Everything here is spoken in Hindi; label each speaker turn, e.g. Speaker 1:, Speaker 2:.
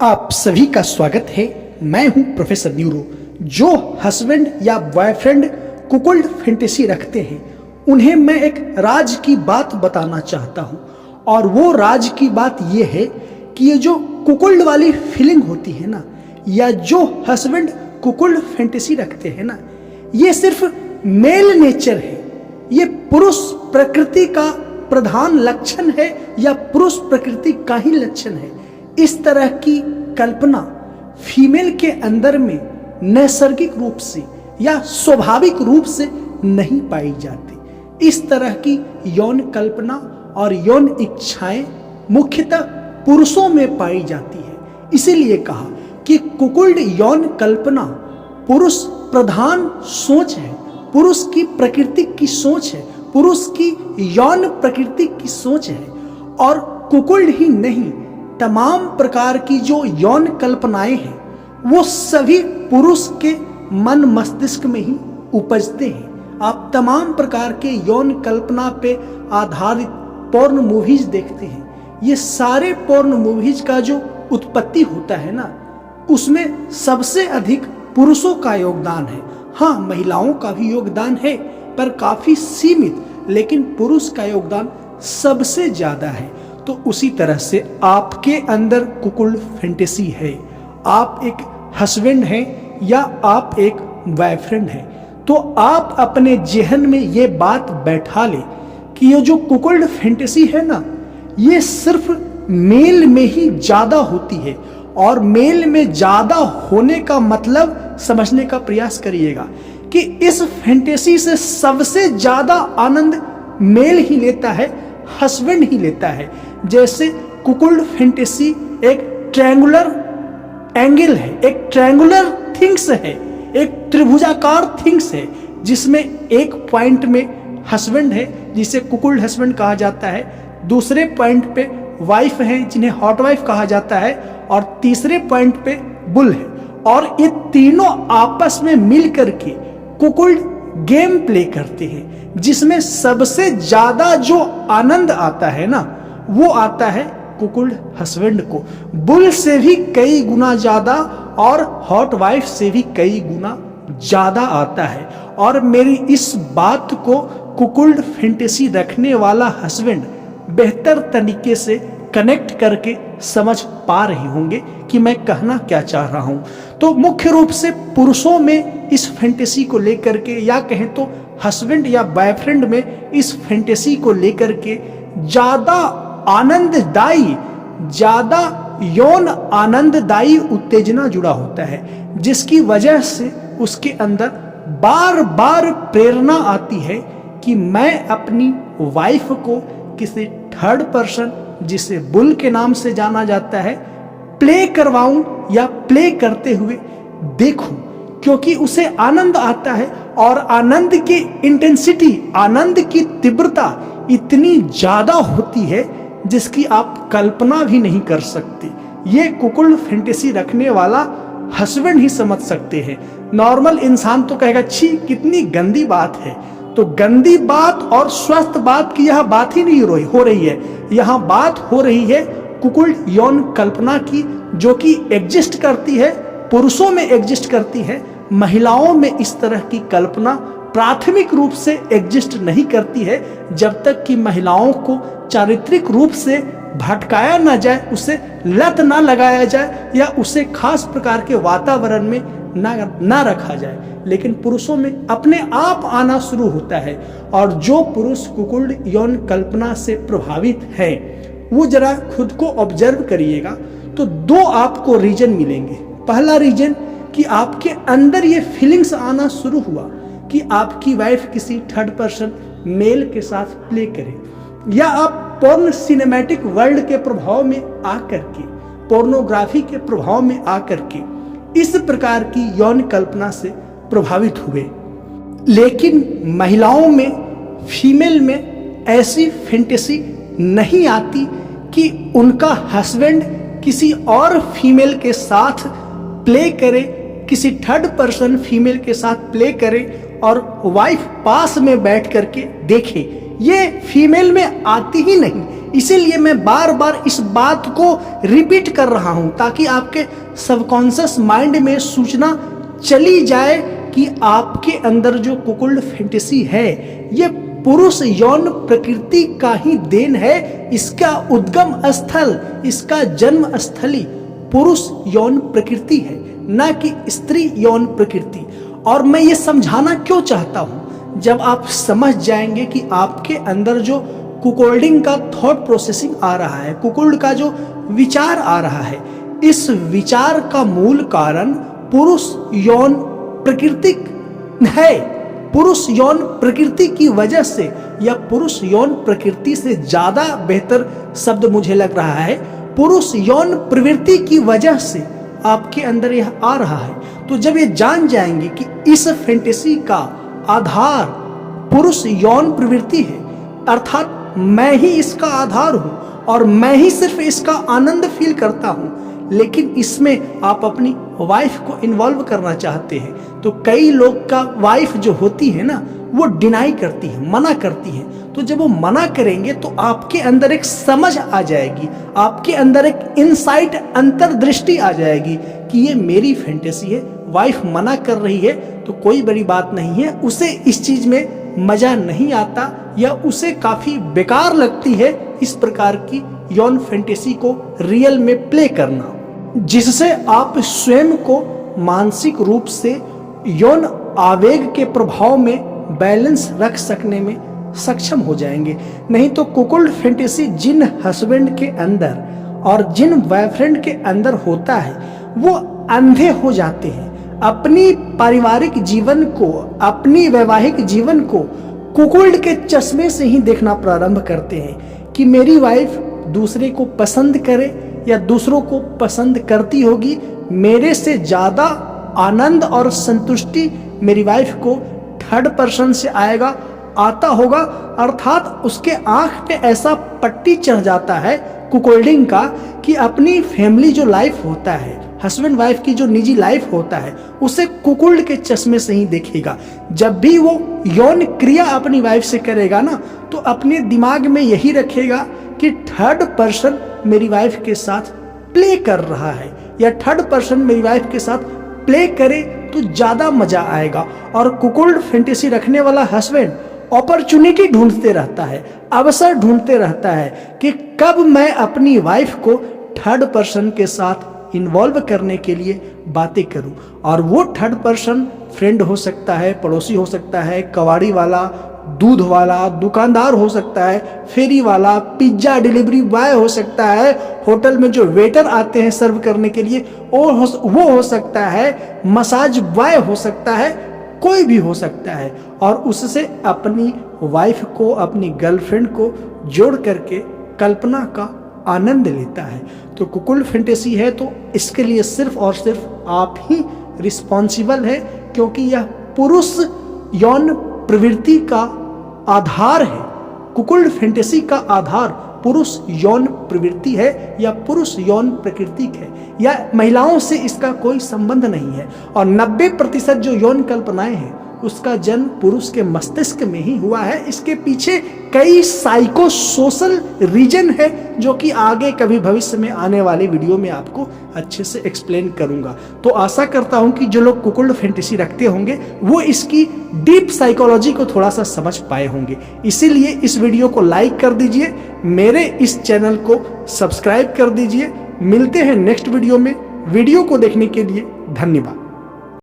Speaker 1: आप सभी का स्वागत है। मैं हूं प्रोफेसर न्यूरो। जो हस्बैंड या बॉयफ्रेंड कुकुल्ड फैंटेसी रखते हैं उन्हें मैं एक राज की बात बताना चाहता हूं, और वो राज की बात ये है कि ये जो कुकुल्ड वाली फीलिंग होती है ना, या जो हस्बैंड कुकुल्ड फैंटेसी रखते हैं ना, ये सिर्फ मेल नेचर है। ये पुरुष प्रकृति का प्रधान लक्षण है या पुरुष प्रकृति का ही लक्षण है। इस तरह की कल्पना फीमेल के अंदर में नैसर्गिक रूप से या स्वाभाविक रूप से नहीं पाई जाती। इस तरह की यौन कल्पना और यौन इच्छाएं मुख्यतः पुरुषों में पाई जाती है। इसीलिए कहा कि कुकुल्ड यौन कल्पना पुरुष प्रधान सोच है, पुरुष की प्रकृति की सोच है, पुरुष की यौन प्रकृति की सोच है। और कुकुल्ड ही नहीं, तमाम प्रकार की जो यौन कल्पनाएं हैं वो सभी पुरुष के मन मस्तिष्क में ही उपजते हैं। आप तमाम प्रकार के यौन कल्पना पे आधारित पोर्न मूवीज देखते हैं। ये सारे पोर्न मूवीज का जो उत्पत्ति होता है ना, उसमें सबसे अधिक पुरुषों का योगदान है। हाँ, महिलाओं का भी योगदान है पर काफी सीमित, लेकिन पुरुष का योगदान सबसे ज्यादा है। तो उसी तरह से आपके अंदर कुकुल्ड फैंटेसी है, आप एक हस्बैंड हैं या आप एक बॉयफ्रेंड हैं, तो आप अपने जेहन में ये बात बैठा ले कि ये जो कुकुल्ड फैंटेसी है ना, ये सिर्फ मेल में ही ज्यादा होती है। और मेल में ज्यादा होने का मतलब समझने का प्रयास करिएगा कि इस फैंटेसी से सबसे ज्यादा आनंद मेल ही लेता है, हस्बैंड ही लेता है। जैसे कुकुल्ड फैंटेसी एक ट्रायंगुलर एंगल है, एक ट्रायंगुलर थिंग्स है, एक त्रिभुजाकार थिंग्स है, जिसमें एक पॉइंट में हस्बैंड है जिसे कुकुल्ड हस्बैंड कहा जाता है, दूसरे पॉइंट पे वाइफ है जिन्हें हॉट वाइफ कहा जाता है, और तीसरे पॉइंट पे बुल है। और ये तीनों आपस में मिल करके कुकुल्ड गेम प्ले करते हैं, जिसमें सबसे ज्यादा जो आनंद आता है ना, वो आता है कुकुल्ड हस्बैंड को। बुल से भी कई गुना ज्यादा और हॉट वाइफ से भी कई गुना ज्यादा आता है। और मेरी इस बात को कुकुल्ड फैंटेसी रखने वाला हस्बैंड बेहतर तरीके से कनेक्ट करके समझ पा रहे होंगे कि मैं कहना क्या चाह रहा हूं। तो मुख्य रूप से पुरुषों में इस फैंटेसी को लेकर के, या कहें तो हस्बैंड या बॉयफ्रेंड में इस फैंटेसी को लेकर के ज्यादा आनंददायी, ज्यादा यौन आनंददायी उत्तेजना जुड़ा होता है, जिसकी वजह से उसके अंदर बार बार प्रेरणा आती है कि मैं अपनी वाइफ को किसी थर्ड पर्सन, जिसे बुल के नाम से जाना जाता है, प्ले करवाऊं या प्ले करते हुए देखूं, क्योंकि उसे आनंद आता है। और आनंद की इंटेंसिटी, आनंद की तीव्रता इतनी ज्यादा होती है जिसकी आप कल्पना भी नहीं कर सकते। ये कुकुल्ड फैंटेसी रखने वाला हस्बैंड ही समझ सकते हैं। नॉर्मल इंसान तो कहेगा छी कितनी गंदी बात है। तो गंदी बात और स्वस्थ बात की यह बात ही नहीं हो रही है, यहाँ बात हो रही है कुकुल्ड यौन कल्पना की, जो कि एग्जिस्ट करती है, पुरुषों में एग्जिस्ट करती है। महिलाओं में इस तरह की कल्पना प्राथमिक रूप से एग्जिस्ट नहीं करती है, जब तक कि महिलाओं को चारित्रिक रूप से भटकाया ना जाए, उसे लत ना लगाया जाए, या उसे खास प्रकार के वातावरण में ना रखा जाए। लेकिन पुरुषों में अपने आप आना शुरू होता है। और जो पुरुष कुकुल्ड यौन कल्पना से प्रभावित है, वो जरा खुद को ऑब्जर्व करिएगा तो दो आपको रीजन मिलेंगे। पहला रीजन कि आपके अंदर ये फीलिंग्स आना शुरू हुआ कि आपकी वाइफ किसी थर्ड पर्सन मेल के साथ प्ले करे, या आप पोर्न सिनेमैटिक वर्ल्ड के प्रभाव में आकर के, पोर्नोग्राफी के प्रभाव में आकर के इस प्रकार की यौन कल्पना से प्रभावित हुए। लेकिन महिलाओं में, फीमेल में ऐसी फैंटेसी नहीं आती कि उनका हस्बैंड किसी और फीमेल के साथ प्ले करे, किसी थर्ड पर्सन फीमेल के साथ प्ले करे और वाइफ पास में बैठ करके देखे। ये फीमेल में आती ही नहीं। इसीलिए मैं बार बार इस बात को रिपीट कर रहा हूं ताकि आपके सबकॉन्शियस माइंड में सूचना चली जाए कि आपके अंदर जो कुकुल्ड फैंटेसी है ये पुरुष यौन प्रकृति का ही देन है। इसका उद्गम स्थल, इसका जन्म स्थली पुरुष यौन प्रकृति है, ना कि स्त्री यौन प्रकृति। और मैं ये समझाना क्यों चाहता हूं, जब आप समझ जाएंगे कि आपके अंदर जो कुकोल्डिंग का थॉट प्रोसेसिंग आ रहा है, कुकुल्ड का जो विचार आ रहा है, इस विचार का मूल कारण पुरुष यौन प्रकृति है। पुरुष यौन प्रकृति की वजह से, या पुरुष यौन प्रकृति से ज्यादा बेहतर शब्द मुझे लग रहा है, पुरुष यौन प्रवृत्ति की वजह से आपके अंदर यह आ रहा है। तो जब ये जान जाएंगे कि इस फैंटेसी का आधार पुरुष यौन प्रवृत्ति है, अर्थात मैं ही इसका आधार हूं और मैं ही सिर्फ इसका आनंद फील करता हूं, लेकिन इसमें आप अपनी वाइफ को इन्वॉल्व करना चाहते हैं, तो कई लोग का वाइफ जो होती है ना, वो डिनाई करती है, मना करती है। तो जब वो मना करेंगे तो आपके अंदर एक समझ आ जाएगी, आपके अंदर एक इनसाइट, अंतर्दृष्टि आ जाएगी कि ये मेरी फैंटेसी है, वाइफ मना कर रही है तो कोई बड़ी बात नहीं है, उसे इस चीज में मजा नहीं आता या उसे काफी बेकार लगती है इस प्रकार की यौन फैंटेसी को रियल में प्ले करना, जिससे आप स्वयं को मानसिक रूप से यौन आवेग के प्रभाव में बैलेंस रख सकने में सक्षम हो जाएंगे। नहीं तो कुकुल्ड फैंटेसी जिन हस्बैंड के अंदर और जिन बॉयफ्रेंड के अंदर होता है वो अंधे हो जाते हैं, अपनी पारिवारिक जीवन को, अपनी वैवाहिक जीवन को कुकुल्ड के चश्मे से ही देखना प्रारंभ करते हैं कि मेरी वाइफ दूसरे को पसंद करे या दूसरों को पसंद करती होगी, मेरे से ज्यादा आनंद और संतुष्टि मेरी वाइफ को थर्ड पर्सन से आता होगा। अर्थात उसके आंख पे ऐसा पट्टी चढ़ जाता है कुकोल्डिंग का कि अपनी फैमिली जो लाइफ होता है, हस्बैंड वाइफ की जो निजी लाइफ होता है, उसे कुकुल्ड के चश्मे से ही देखेगा। जब भी वो यौन क्रिया अपनी वाइफ से करेगा ना, तो अपने दिमाग में यही रखेगा कि थर्ड पर्सन मेरी वाइफ के साथ प्ले कर रहा है, या थर्ड पर्सन मेरी वाइफ के साथ प्ले करे तो ज्यादा मजा आएगा। और कुकुल्ड फैंटेसी रखने वाला हस्बैंड अपॉर्चुनिटी ढूंढते रहता है, अवसर ढूंढते रहता है कि कब मैं अपनी वाइफ को थर्ड पर्सन के साथ इन्वॉल्व करने के लिए बातें करूं। और वो थर्ड पर्सन फ्रेंड हो सकता है, पड़ोसी हो सकता है, कबाड़ी वाला, दूध वाला, दुकानदार हो सकता है, फेरी वाला, पिज्जा डिलीवरी बॉय हो सकता है, होटल में जो वेटर आते हैं सर्व करने के लिए वो हो सकता है, मसाज बॉय हो सकता है, कोई भी हो सकता है। और उससे अपनी वाइफ को, अपनी गर्लफ्रेंड को जोड़ करके कल्पना का आनंद लेता है। तो कुकुल्ड फैंटेसी है तो इसके लिए सिर्फ और सिर्फ आप ही रिस्पॉन्सिबल है, क्योंकि यह पुरुष यौन प्रवृत्ति का आधार है। कुकुल्ड फैंटेसी का आधार पुरुष यौन प्रवृत्ति है या पुरुष यौन प्रकृति है, या महिलाओं से इसका कोई संबंध नहीं है। और 90% जो यौन कल्पनाएं हैं उसका जन्म पुरुष के मस्तिष्क में ही हुआ है। इसके पीछे कई साइको सोशल रीजन है जो कि आगे कभी भविष्य में आने वाले वीडियो में आपको अच्छे से एक्सप्लेन करूंगा। तो आशा करता हूं कि जो लोग कुकुल्ड फैंटेसी रखते होंगे वो इसकी डीप साइकोलॉजी को थोड़ा सा समझ पाए होंगे। इसीलिए इस वीडियो को लाइक कर दीजिए, मेरे इस चैनल को सब्सक्राइब कर दीजिए। मिलते हैं नेक्स्ट वीडियो में। वीडियो को देखने के लिए धन्यवाद।